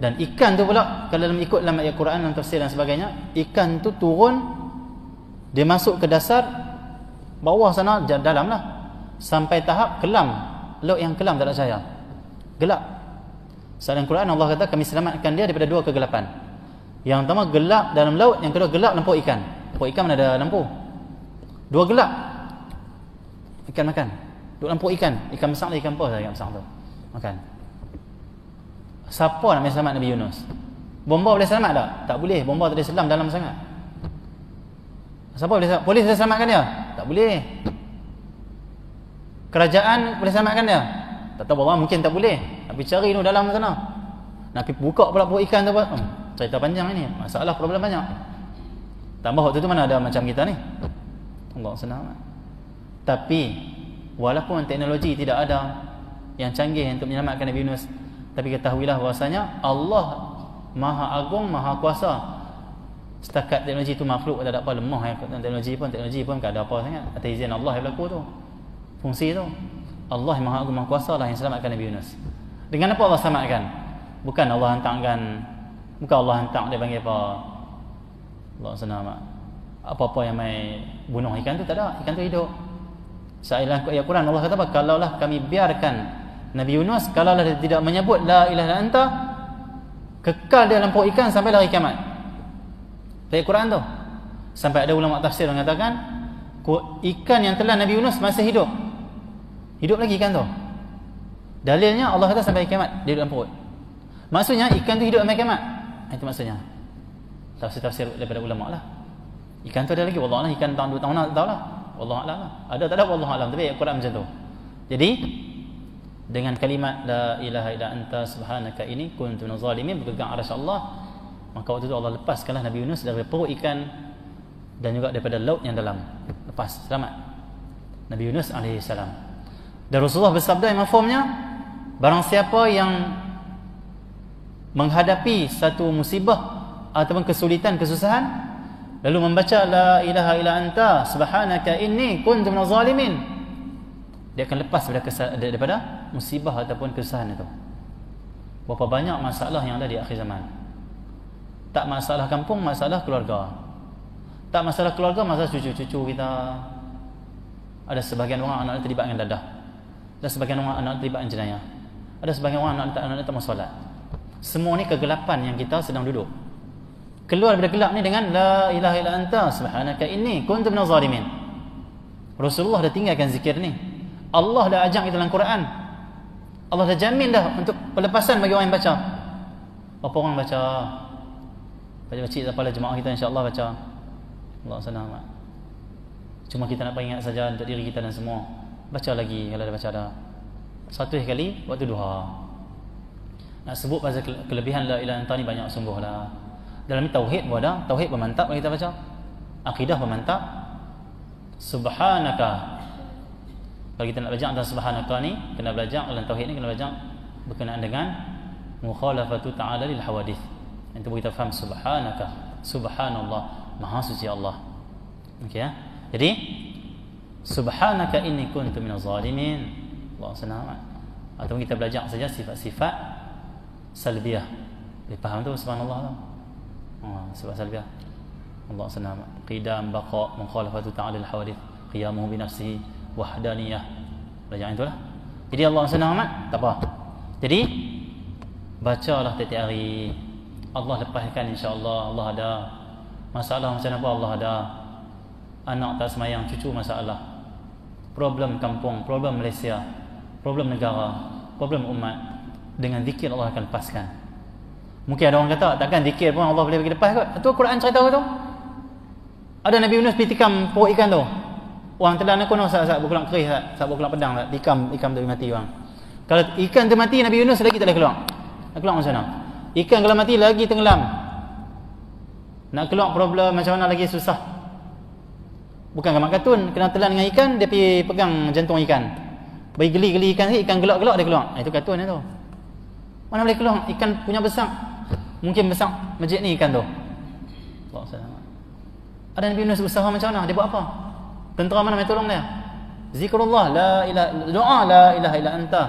Dan ikan tu pula, kalau dalam ikut dalam ayat Quran, dalam tafsir dan sebagainya, ikan tu turun, dia masuk ke dasar bawah sana, dalam lah, sampai tahap kelam. Laut yang kelam, tak ada cahaya, gelap. Dalam Quran Allah kata kami selamatkan dia daripada dua kegelapan. Yang pertama gelap dalam laut, yang kedua gelap lampau ikan. Lampau ikan mana ada lampu? Dua gelap. Ikan makan. Duk lampau ikan besar lah, ikan apa ikan besar tu makan. Siapa nak main selamat Nabi Yunus? Bomba boleh selamat tak? Tak boleh. Bomba tak boleh selam dalam sangat. Siapa boleh selamat? Polis boleh selamatkan dia? Tak boleh. Kerajaan boleh selamatkan dia? Tak tahu, Allah mungkin tak boleh. Tapi cari tu dalam sana. Nak pergi buka pula perut ikan tu apa? Cerita panjang ini. Masalah, problem banyak. Tambah waktu tu mana ada macam kita ni. Allah SWT. Tapi walaupun teknologi tidak ada yang canggih untuk menyelamatkan Nabi Yunus, tapi ketahuilah bahwasanya Allah Maha Agung, Maha Kuasa. Setakat teknologi itu makhluk, tak ada apa lemah ya. Teknologi pun tak ada apa sangat. Atas izin Allah yang berlaku tu. Fungsi tu. Allah yang Maha Agung, Maha Kuasa lah yang selamatkan Nabi Yunus. Dengan apa Allah selamatkan? Bukan Allah hantar dia panggil apa? Allah SWT. Apa-apa yang mai bunuh ikan tu, tak ada. Ikan tu hidup. Sa'ilah ayat Quran Allah kata apa? Kalaulah kami biarkan Nabi Yunus, kalaulah dia tidak menyebut la ilaha illa anta, kekal dia lampau ikan sampai hari kiamat. Ayat Quran tu. Sampai ada ulama tafsir mengatakan ikan yang telan Nabi Yunus masih hidup. Hidup lagi ikan tu. Dalilnya Allah kata sampai kiamat dia dalam perut. Maksudnya ikan tu hidup sampai kiamat. Itu maksudnya. Tafsir daripada ulama lah. Ikan tu ada lagi, wallah alam, ikan tahun 2 tahun tak tahu lah. Wallah alam lah. Ada tak ada wallah alam, tapi ayat Quran macam tu. Jadi dengan kalimat la ilaha illa anta subhanaka ini kuntu minaz zalimin, berpegang arasy Allah, maka waktu itu Allah lepaskanlah Nabi Yunus daripada perut ikan dan juga daripada laut yang dalam. Lepas, selamat Nabi Yunus alaihi salam. Dan Rasulullah bersabda yang mafhumnya, barang siapa yang menghadapi satu musibah ataupun kesulitan, kesusahan, lalu membaca la ilaha illa anta subhanaka inni kuntu minaz zalimin, dia akan lepas daripada musibah ataupun kesusahan itu. Berapa banyak masalah yang ada di akhir zaman. Tak masalah kampung, masalah keluarga. Tak masalah keluarga, masalah cucu-cucu kita. Ada sebahagian orang anak terlibat dengan dadah. Ada sebahagian orang anak terlibat dengan jenayah. Ada sebahagian orang anak tak mau solat. Semua ni kegelapan yang kita sedang duduk. Keluar daripada gelap ni dengan la ilaha illa anta subhanaka inni kuntu minaz zalimin. Rasulullah dah tinggalkan zikir ni. Allah dah ajak kita dalam Quran. Allah dah jamin dah untuk pelepasan bagi orang yang baca. Apa orang baca? Baca-baca apalah jemaah kita insya-Allah baca. Allah SWT. Cuma kita nak ingat saja untuk diri kita dan semua. Baca lagi kalau dah baca dah. Satu kali waktu duha. Nak sebut pasal kelebihan la ilaha illallah ni banyak sungguhlah. Dalam tauhid pun ada, tauhid bermantap kalau kita baca. Akidah bermantap. Subhanaka. Kalau kita nak belajar tentang subhanaka ni, kena belajar dalam tauhid ni, kena belajar berkenaan dengan mukhalafatu ta'ala lil hawadith. Itu kita faham subhanaka, subhanallah, maha suci Allah. Okey ya. Jadi subhanaka inni kuntu minaz zalimin. Allah senang. Atau kita belajar saja sifat-sifat salbiyah. Boleh faham tu subhanallah tu. Sifat salbiyah. Allah senang. Qidam, baqa, mukhalafatu ta'ala lil hawadith, qiyamuhu bi nafsihi, wahdaniyah. Belajar itulah. Jadi Allah senang amat, tak apa. Jadi bacalah setiap hari. Allah lepaskan, insya-Allah. Allah ada. Masalah macam apa Allah ada. Anak tak semayang, cucu masalah. Problem kampung, problem Malaysia, problem negara, problem umat. Dengan zikir Allah akan lepaskan. Mungkin ada orang kata, takkan zikir pun Allah boleh bagi lepas kot. Itu Quran cerita tu. Ada Nabi Yunus pergi tikam perut ikan tu. Orang telan aku nak saat berkelang kerih, saat berkelang pedang, tikam ikan tu mati orang. Kalau ikan tu mati, Nabi Yunus lagi tak boleh keluar. Nak keluar macam mana? Ikan kalau mati lagi tenggelam. Nak keluar problem macam mana lagi susah. Bukan gambar kartun, kena telan dengan ikan, dia pergi pegang jantung ikan. Bagi geli-geli ikan sikit, ikan gelak-gelak dia keluar. Itu kartun tu. Mana boleh keluar? Ikan punya besar. Mungkin besar masjid ni ikan tu. Ada Nabi Yunus usaha macam mana? Dia buat apa? Tentera mana yang tolong dia? Zikrullah, la ilaha, doa la ilaha illa anta.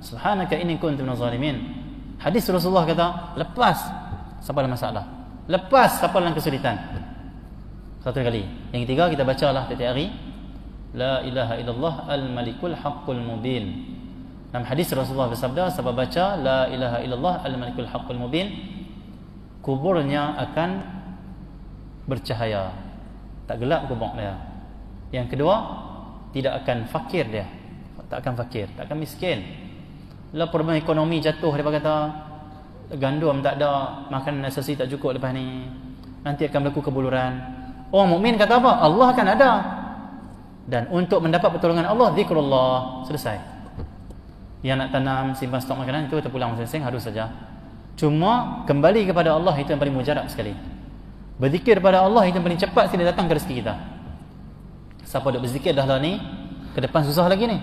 Subhanaka inni kuntu minaz zalimin. Hadis Rasulullah kata, lepas siapa ada masalah. Lepas siapa dalam kesulitan. Satu kali. Yang ketiga kita bacalah setiap hari, la ilaha illallah al-malikul haqqul mubin. Dalam hadis Rasulullah bersabda, siapa baca la ilaha illallah al-malikul haqqul mubin, kuburnya akan bercahaya, tak gelap kubur dia. Yang kedua, tidak akan fakir dia, tak akan fakir, tak akan miskin. Lah problem ekonomi jatuh, dia kata gandum tak ada, makan nasi tak cukup lepas ni, nanti akan berlaku kebuluran. Orang mukmin kata apa? Allah akan ada. Dan untuk mendapat pertolongan Allah, zikrullah. Selesai. Yang nak tanam, simpan stok makanan, itu terpulang masing-masing, harus saja. Cuma kembali kepada Allah, itu yang paling mujarab sekali. Berzikir kepada Allah, itu yang paling cepat sekali datang ke rezeki kita. Siapa duk berzikir dah lah ni, ke depan susah lagi ni.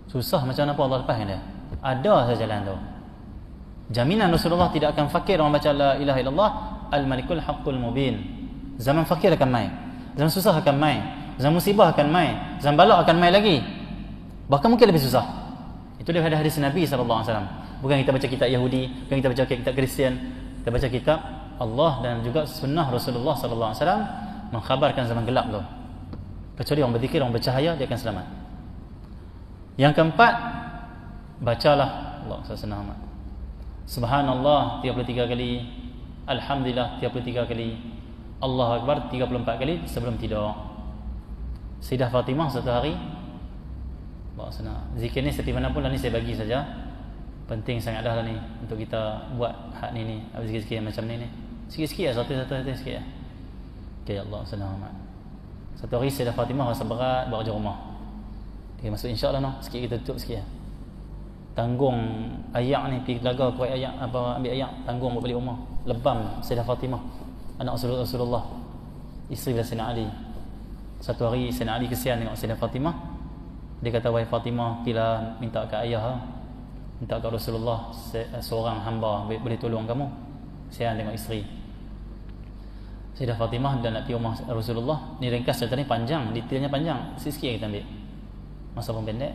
Susah macam mana Allah lepaskan dia. Ada saja jalan tu. Jaminan Rasulullah tidak akan fakir orang baca la ilaha illallah al-malikul haqqul mubin. Zaman fakir akan mai, zaman susah akan mai, zaman musibah akan mai, zaman balak akan mai lagi. Bahkan mungkin lebih susah. Itu daripada hadis Nabi sallallahu alaihi wasallam. Bukan kita baca kitab Yahudi, bukan kita baca kitab Kristian, kita baca kitab Allah dan juga sunnah Rasulullah sallallahu alaihi wasallam mengkhabarkan zaman gelap tu. Kecuali orang berzikir, orang bercahaya, dia akan selamat. Yang keempat, bacalah Allah senang amat. Subhanallah 33 kali, alhamdulillah 33 kali, Allah Akbar 34 kali sebelum tidur. Sayyidah Fatimah satu hari, bawa sana. Zikir ni seperti mana pun lah ni saya bagi saja. Penting sangatlah lah ni untuk kita buat hak ni zikir-zikir macam ni. Sikit-sikit lah, satu-satu sikit lah. Okay, Allah senang amat. Satu hari Sayyidah Fatimah rasa berat, bawa je rumah. Dia masuk insya-Allah noh, sikit kita tutup sikit lah. Tanggung ayak ni, pergi telaga kuat ayak, apa ambil ayak, tanggung buat balik rumah. Lebam Sayyidah Fatimah, anak Rasulullah, isteri Sayyidina Ali. Satu hari Sayyidina Ali kesian tengok Sayyidah Fatimah. Dia kata, wahai Fatimah, pergilah minta ke ayah, minta ke Rasulullah, seorang hamba boleh tolong kamu. Kesian tengok isteri. Sayyidah Fatimah dan nak pergi rumah Rasulullah. Ni ringkas cerita ni panjang, detailnya panjang. Sikit-sikit kita ambil, masa pun pendek.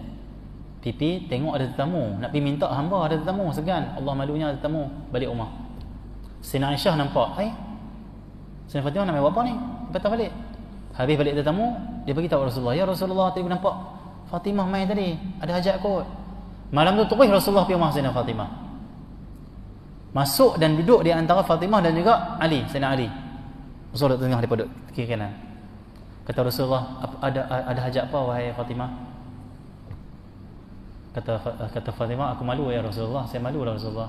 Pipi tengok ada tetamu, nak pergi minta hamba ada tetamu, segan, Allah malunya ada tetamu, balik rumah. Sayyidina Aisyah nampak, Sayyidah Fatimah nak buat apa ni? Patah balik. Habis balik tetamu, dia beritahu Rasulullah, ya Rasulullah, tadi aku nampak Fatimah main tadi, ada hajat kot. Malam tu terus Rasulullah pergi rumah Sayyidina Fatimah. Masuk dan duduk di antara Fatimah dan juga Ali, Sayyidina Ali. Rasulullah tengah daripada kiri kanan. Kata Rasulullah, ada hajat apa wahai Fatimah? Kata Fatimah, aku malu ya Rasulullah, saya malu lah Rasulullah.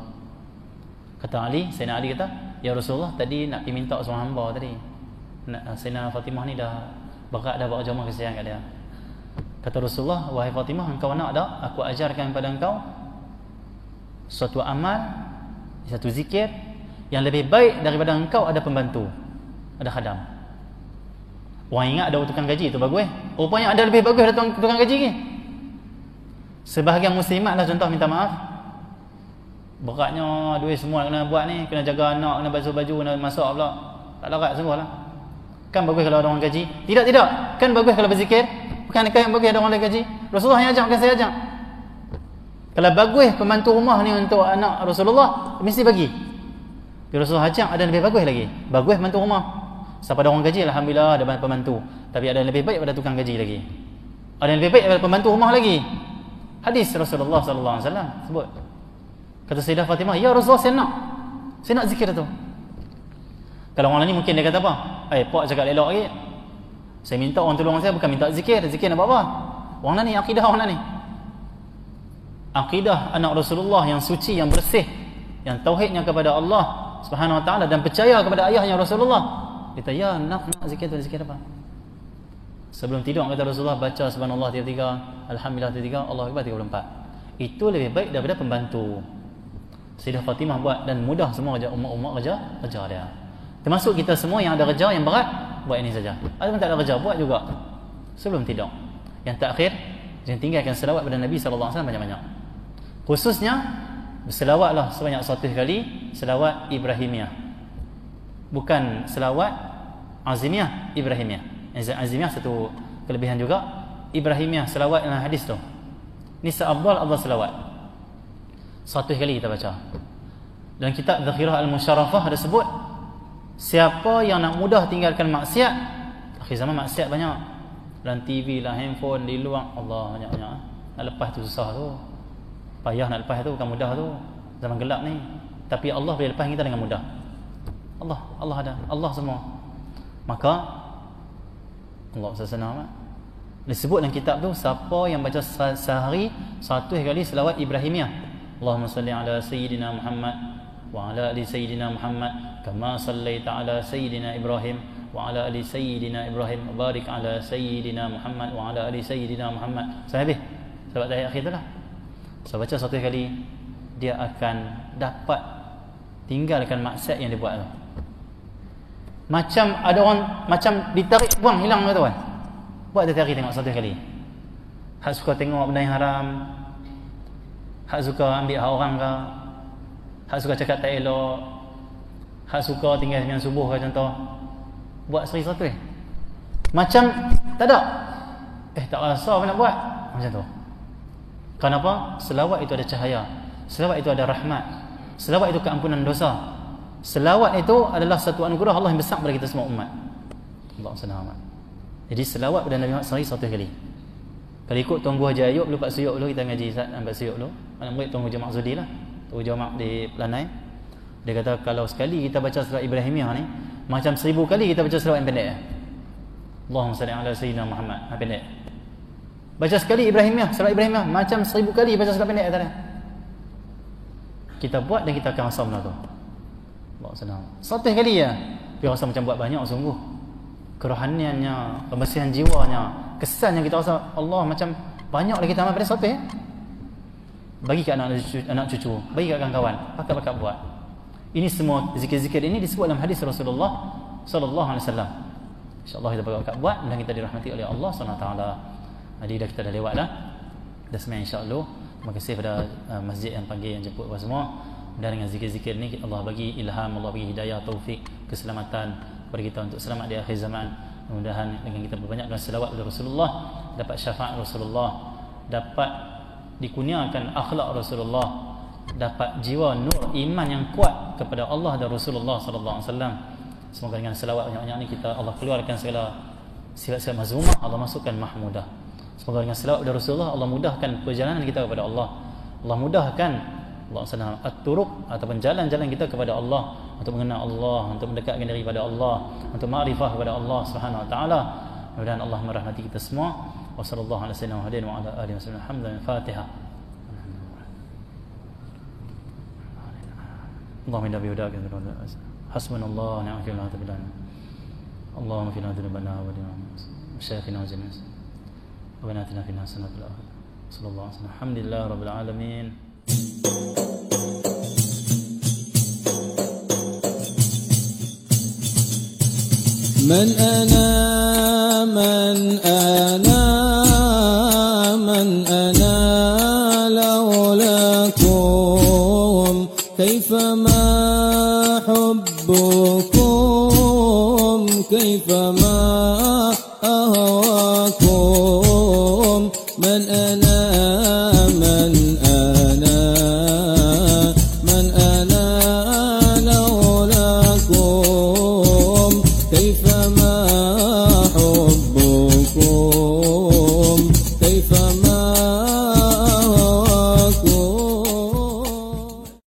Kata Ali, Sayyidina Ali kata, ya Rasulullah, tadi nak pergi minta seorang hamba tadi. Sayyidina Fatimah ni dah berat dah bawa jamaah, kesian kat dia. Kata Rasulullah, wahai Fatimah, engkau nak tak aku ajarkan kepada engkau suatu amal, satu zikir yang lebih baik daripada engkau ada pembantu, ada khadam. Orang ingat ada tukang gaji tu bagus. Rupanya ada lebih bagus ada tukang gaji ke. Sebahagian muslimat lah contoh, minta maaf, Beratnya duit semua kena buat ni, kena jaga anak, kena basuh baju, kena masak pula. Tak larat sungguh lah. Kan bagus kalau ada orang gaji? Tidak. Kan bagus kalau berzikir? Bukan kan bagus ada orang gaji? Rasulullah yang ajak, bukan saya ajak. Kalau bagus pembantu rumah ni untuk anak Rasulullah, mesti bagi. Tapi Rasulullah ajak ada lebih bagus lagi. Bagus pembantu rumah. Siapa ada orang gaji, alhamdulillah ada pembantu. Tapi ada yang lebih baik pada tukang gaji lagi. Ada yang lebih baik daripada pembantu rumah lagi. Hadis Rasulullah sallallahu alaihi wasallam sebut. Kata Sayyidah Fatimah, "Ya Rasulullah, saya nak zikir tu." Kalau orang lain mungkin dia kata apa? Pak cakap elok lagi. Saya minta orang tolong saya bukan minta zikir. Zikir nak buat apa? Orang lain ni akidah orang lain ni. Akidah anak Rasulullah yang suci, yang bersih, yang tauhidnya kepada Allah Subhanahu wa taala dan percaya kepada ayahnya Rasulullah. Kita ya nak zikir tu, zikir apa? Sebelum tidur kata Rasulullah baca subhanallah 33, alhamdulillah 33, Allahu akbar 34. Itu lebih baik daripada pembantu. Sayyidah Fatimah buat dan mudah semua kerja umat-umat kerja dia. Termasuk kita semua yang ada kerja yang berat, buat ini saja. Ada pun tak ada kerja, buat juga sebelum tidur. Yang terakhir, jangan tinggalkan selawat pada Nabi sallallahu alaihi wasallam banyak-banyak. Khususnya berselawatlah sebanyak 100 kali selawat Ibrahimiyah. Bukan selawat Azimiyah, Ibrahimiyah. Azimiyah satu kelebihan juga. Ibrahimiyah selawat dalam hadis tu. Ni seafdal selawat. 100 kali kita baca. Dalam kitab Zakhirah Al-Musharrafah ada sebut, siapa yang nak mudah tinggalkan maksiat, akhir zaman maksiat banyak. Dalam TV lah, handphone, di luar, Allah banyak-banyak. Nak lepas tu susah tu. Payah nak lepas tu, bukan mudah tu. Zaman gelap ni. Tapi Allah boleh lepas kita dengan mudah. Allah ada. Allah semua. Maka Allah senang. Disebut dalam kitab tu, siapa yang baca sehari 100 kali selawat Ibrahimiyah. Allahumma salli ala Sayyidina Muhammad wa ala ali Sayyidina Muhammad kama sallaita ala Sayyidina Ibrahim wa ala ali Sayyidina Ibrahim wa barik ala Sayyidina Muhammad wa ala ali Sayyidina Muhammad. Sampai habis. Selawat tahiyat akhir tu lah. So baca 100 kali, dia akan dapat tinggalkan maksiat yang dia buat tu. Macam ada orang macam ditarik buang hilang tu kan. Buat dia tarik tengok 100 kali. Hak suka tengok benda yang haram, hak suka ambil hak orang ke, hak suka cakap tak elok, hak suka tinggal dengan subuh ke contoh, buat seri 100. Macam tak ada. Tak rasa apa nak buat. Macam tu. Kenapa? Selawat itu ada cahaya. Selawat itu ada rahmat. Selawat itu keampunan dosa. Selawat itu adalah satu anugerah Allah yang besar kepada kita semua umat. Allah SWT. Jadi selawat pada Nabi Muhammad sehari 100 kali. Kalau ikut Tuan Guru Haji Ayub, lupa suyuk dulu, kita ngaji ambil suyuk dulu. Mana murid Tuan Guru Jamak Zudi lah, Tuan Guru Jamak di Pelanai. Dia kata kalau sekali kita baca selawat Ibrahimiyah ni, macam 1000 kali kita baca selawat yang pendek. Allahumma salli ala Sayyidina Muhammad, pendek. Baca sekali Ibrahimiyah, selawat Ibrahimiyah, macam 1000 kali baca selawat pendek tadi. Kita buat dan kita akan rasa benda tu. Allah senang. 100 kali ya. Tapi rasa macam buat banyak sungguh. Kerohaniannya, kebersihan jiwanya, kesannya kita rasa Allah macam banyak lagi kita amal pada 100 ya. Bagi kat anak cucu, bagi kat kawan-kawan, pakat-pakat buat. Ini semua zikir-zikir ini disebut dalam hadis Rasulullah sallallahu alaihi wasallam. Insya-Allah kita pakat buat dan kita dirahmati oleh Allah Subhanahu wa taala. Jadi dah kita dah lewat dah. Dah semai insya-Allah. Terima kasih pada masjid yang panggil, yang jemput semua. Dan dengan zikir-zikir ni Allah bagi ilham, Allah bagi hidayah, taufik, keselamatan kepada kita untuk selamat di akhir zaman. Mudah-mudahan dengan kita berbanyakkan selawat kepada Rasulullah, dapat syafaat Rasulullah, dapat dikurniakan akhlak Rasulullah, dapat jiwa nur iman yang kuat kepada Allah dan Rasulullah sallallahu alaihi wasallam. Semoga dengan selawat banyak-banyak ni kita Allah keluarkan segala sifat-sifat mazmumah, Allah masukkan mahmudah. Semoga dengan selawat kepada Rasulullah Allah mudahkan perjalanan kita kepada Allah. Allah mudahkan Allah SWT at-turuq ataupun jalan-jalan kita kepada Allah, untuk mengenal Allah, untuk mendekatkan diri kepada Allah, untuk ma'rifah kepada Allah Subhanahu wa taala. Mudah-mudahan Allah merahmati kita semua. Wassallallahu ala sayyidina Muhammadin wa ala alihi wasallam. Alhamdulillah. Fatihah. Allahumma inna bi'udaka hasbunallahu wa ni'mal wakeel. Allahumma fina dzunubana wa syafi'na wa jinnas. Wa atina fina hasanatan fil akhirah. Sallallahu alaihi wasallam. Alhamdulillah rabbil alamin. من أنا من أنا من أنا لولاكم كيفما حبكم كيفما أهواكم من أنا